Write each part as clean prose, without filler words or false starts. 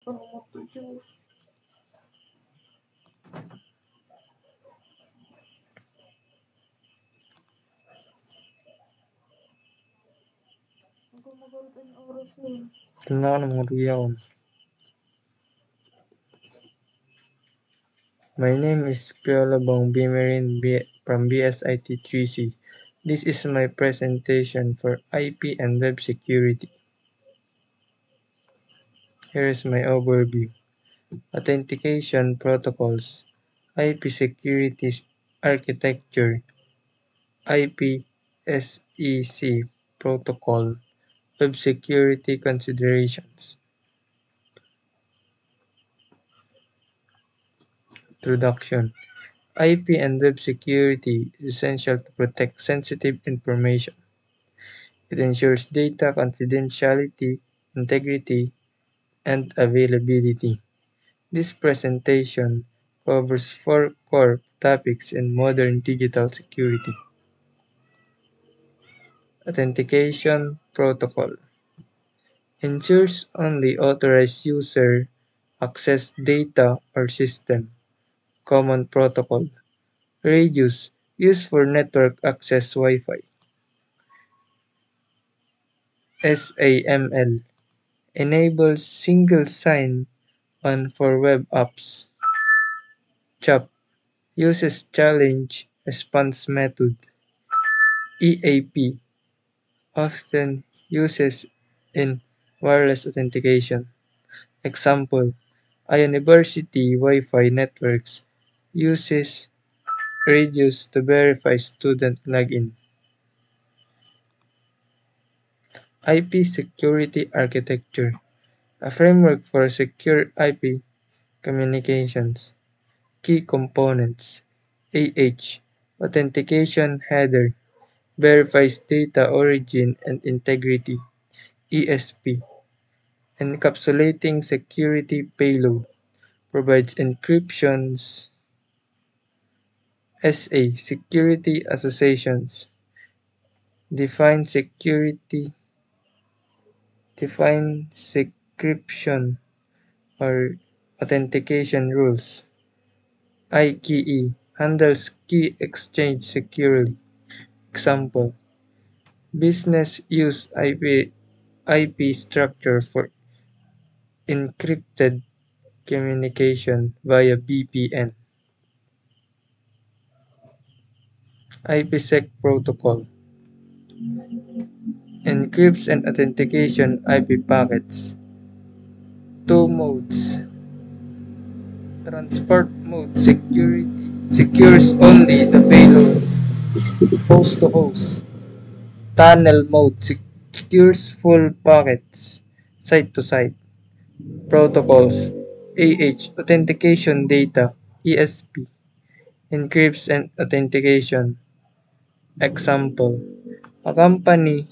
Tenang mga yaon. My name is Piolabong Bimerin from BSIT 3C. This is my presentation for IP and web security. Here is my overview. Authentication protocols, IP security architecture, IPsec protocol, web security considerations. Introduction. IP and web security is essential to protect sensitive information. It ensures data confidentiality, integrity, and availability. This presentation covers 4 core topics in modern digital security. Authentication protocol ensures only authorized user access data or system. Common protocol Radius used for network access Wi-Fi. SAML enables single sign-on for web apps. CHAP uses challenge response method. EAP often uses in wireless authentication. Example, a university Wi-Fi networks uses Radius to verify student login. IP security architecture, a framework for secure IP communications. Key components AH, authentication header, verifies data origin and integrity. ESP, encapsulating security payload, provides encryptions. SA, security associations, define encryption or authentication rules. IKE handles key exchange securely. Example, business use IP structure for encrypted communication via VPN. IPsec protocol encrypts and authentication IP packets. 2 modes. Transport mode secures only the payload host to host. Tunnel mode secures full packets site to site. Protocols AH authentication data ESP encrypts and authentication. Example, a company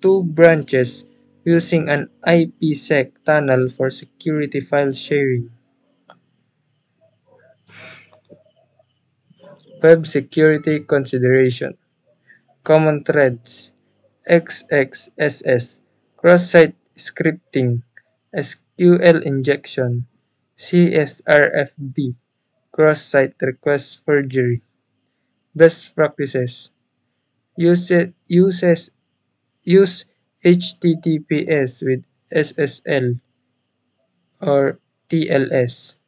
2 branches using an IPsec tunnel for security file sharing. Web security consideration. Common threads XXSS, cross-site scripting, SQL injection, CSRFB, cross-site request forgery. Best practices. Use HTTPS with SSL or TLS.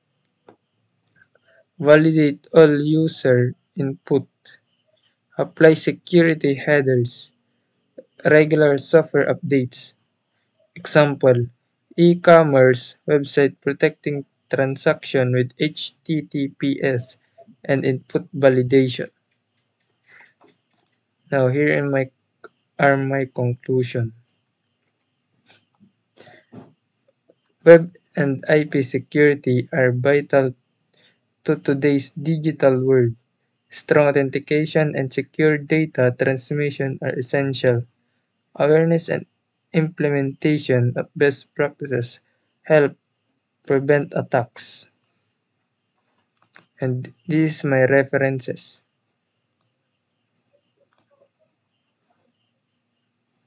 Validate all user input. Apply security headers. Regular software updates. Example, e-commerce website protecting transaction with HTTPS and input validation. Now here are my conclusion. Web and IP security are vital to today's digital world. Strong authentication and secure data transmission are essential. Awareness and implementation of best practices help prevent attacks. And these are my references.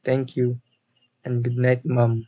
Thank you and good night, Mom.